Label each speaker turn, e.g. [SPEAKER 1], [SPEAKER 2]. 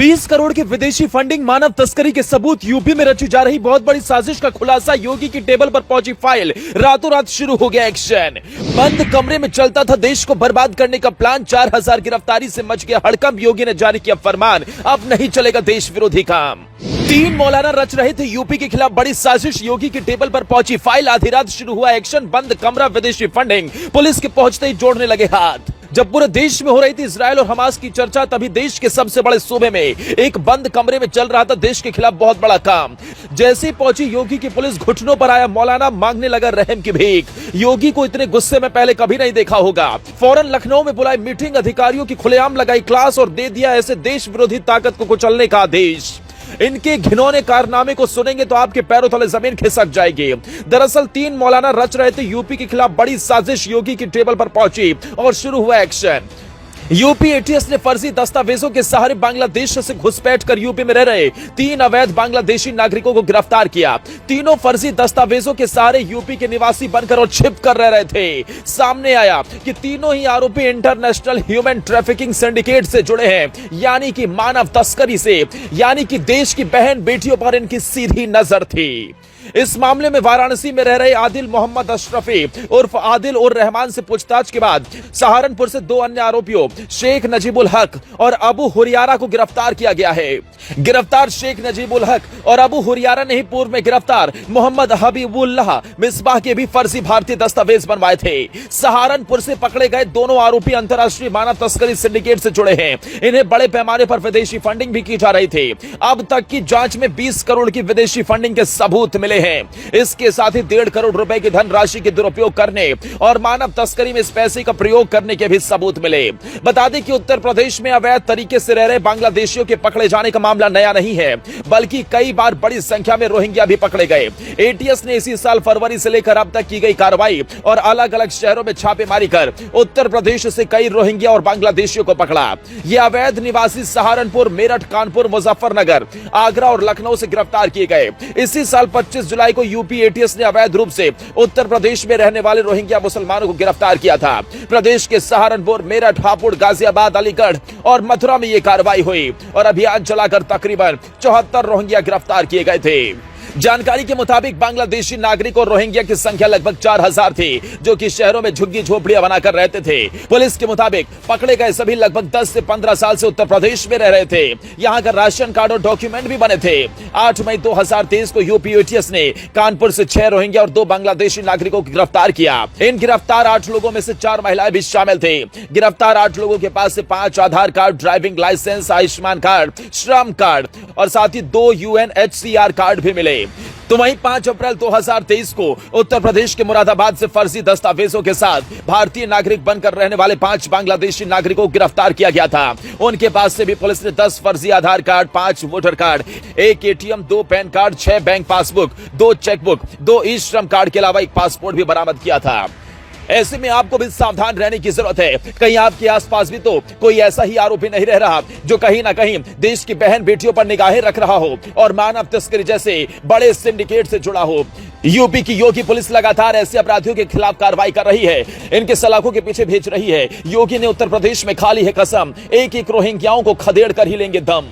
[SPEAKER 1] 20 करोड़ की विदेशी फंडिंग, मानव तस्करी के सबूत, यूपी में रची जा रही बहुत बड़ी साजिश का खुलासा, योगी की टेबल पर पहुंची फाइल, रातों रात शुरू हो गया एक्शन। बंद कमरे में चलता था देश को बर्बाद करने का प्लान, 4000 गिरफ्तारी से मच गया हड़कंप, योगी ने जारी किया फरमान, अब नहीं चलेगा देश विरोधी काम। 3 मौलाना रच रहे थे यूपी के खिलाफ बड़ी साजिश, योगी की टेबल पर पहुंची फाइल, आधी रात शुरू हुआ एक्शन, बंद कमरा, विदेशी फंडिंग, पुलिस के पहुंचते ही जोड़ने लगे हाथ। जब पूरे देश में हो रही थी इजराइल और हमास की चर्चा, तभी देश के सबसे बड़े सूबे में एक बंद कमरे में चल रहा था देश के खिलाफ बहुत बड़ा काम। जैसे ही पहुंची योगी की पुलिस, घुटनों पर आया मौलाना, मांगने लगा रहम की भीख। योगी को इतने गुस्से में पहले कभी नहीं देखा होगा। फौरन लखनऊ में बुलाई मीटिंग, अधिकारियों की खुलेआम लगाई क्लास और दे दिया ऐसे देश विरोधी ताकत को कुचलने का आदेश। इनके घिनौने कारनामे को सुनेंगे तो आपके पैरों तले जमीन खिसक जाएगी। दरअसल 3 मौलाना रच रहे थे यूपी के खिलाफ बड़ी साजिश, योगी की टेबल पर पहुंची और शुरू हुआ एक्शन। यूपी एटीएस ने फर्जी दस्तावेजों के सहारे बांग्लादेश से घुसपैठ कर यूपी में रह रहे 3 अवैध बांग्लादेशी नागरिकों को गिरफ्तार किया। तीनों फर्जी दस्तावेजों के सहारे यूपी के निवासी बनकर और छिप कर रह रहे थे। सामने आया कि तीनों ही आरोपी इंटरनेशनल ह्यूमन ट्रैफिकिंग सिंडिकेट से जुड़े हैं, यानी कि मानव तस्करी से, यानी कि देश की बहन बेटियों पर इनकी सीधी नजर थी। इस मामले में वाराणसी में रह रहे आदिल मोहम्मद अशरफी उर्फ आदिल और रहमान से पूछताछ के बाद सहारनपुर से 2 अन्य आरोपियों शेख नजीबुल हक और अबू हुरियारा को गिरफ्तार किया गया है। गिरफ्तार शेख नजीबुल हक और अबू हुरियारा ने ही पूर्व में गिरफ्तार मोहम्मद हबीबुल्लाह मिसबाह के भी फर्जी भारतीय दस्तावेज बनवाए थे। सहारनपुर से पकड़े गए दोनों आरोपी अंतर्राष्ट्रीय मानव तस्करी सिंडिकेट से जुड़े हैं। इन्हें बड़े पैमाने पर विदेशी फंडिंग भी की जा रही थी। अब तक की जांच में 20 करोड़ की विदेशी फंडिंग के सबूत मिले हैं। इसके साथ ही 1.5 करोड़ रुपए की धनराशि के दुरुपयोग करने और मानव तस्करी में इस पैसे का प्रयोग करने के भी सबूत मिले। बता दें कि उत्तर प्रदेश में अवैध तरीके से रह रहे बांग्लादेशियों के पकड़े जाने का मामला नया नहीं है, बल्कि कई बार बड़ी संख्या में रोहिंग्या भी पकड़े गए। एटीएस ने इसी साल फरवरी से लेकर अब तक की गई कार्रवाई और अलग अलग शहरों में छापेमारी कर उत्तर प्रदेश से कई रोहिंग्या और बांग्लादेशियों को पकड़ा। ये अवैध निवासी सहारनपुर, मेरठ, कानपुर, मुजफ्फरनगर, आगरा और लखनऊ से गिरफ्तार किए गए। इसी साल 25 जुलाई को यूपी एटीएस ने अवैध रूप से उत्तर प्रदेश में रहने वाले रोहिंग्या मुसलमानों को गिरफ्तार किया था। प्रदेश के सहारनपुर, मेरठ, हापुड़, गाजियाबाद, अलीगढ़ और मथुरा में यह कार्रवाई हुई और अभियान चलाकर तकरीबन 74 रोहिंग्या गिरफ्तार किए गए थे। जानकारी के मुताबिक बांग्लादेशी नागरिक और रोहिंग्या की संख्या लगभग 4000 थी, जो कि शहरों में झुग्गी झोपड़ियां बनाकर रहते थे। पुलिस के मुताबिक पकड़े गए सभी लगभग 10 से 15 साल से उत्तर प्रदेश में रह रहे थे। यहां का राशन कार्ड और डॉक्यूमेंट भी बने थे। 8 मई 2023 को यूपी एटीएस ने कानपुर से 6 रोहिंग्या और 2 बांग्लादेशी नागरिकों को गिरफ्तार किया। इन गिरफ्तार 8 लोगों में से 4 महिलाएं भी शामिल थे। गिरफ्तार 8 लोगों के पास से 5 Aadhaar card, driving licence, Ayushman card, Shram card और साथ ही 2 UNHCR कार्ड भी मिले। तो वहीं 5 अप्रैल 2023 को उत्तर प्रदेश के मुरादाबाद से फर्जी दस्तावेजों के साथ भारतीय नागरिक बनकर रहने वाले 5 बांग्लादेशी नागरिकों को गिरफ्तार किया गया था। उनके पास से भी पुलिस ने 10 फर्जी Aadhaar card, 5 voter card, 1 ATM, 2 PAN card, 6 bank passbook, 2 chequebook, 2 e Shram card के अलावा 1 पासपोर्ट भी बरामद किया था। ऐसे में आपको भी सावधान रहने की जरूरत है। कहीं आपके आसपास भी तो कोई ऐसा ही आरोपी नहीं रह रहा जो कहीं ना कहीं देश की बहन बेटियों पर निगाहें रख रहा हो और मानव तस्करी जैसे बड़े सिंडिकेट से जुड़ा हो। यूपी की योगी पुलिस लगातार ऐसे अपराधियों के खिलाफ कार्रवाई कर रही है, इनके सलाखों के पीछे भेज रही है। योगी ने उत्तर प्रदेश में खा ली है कसम, एक रोहिंग्याओं को खदेड़ कर ही लेंगे दम।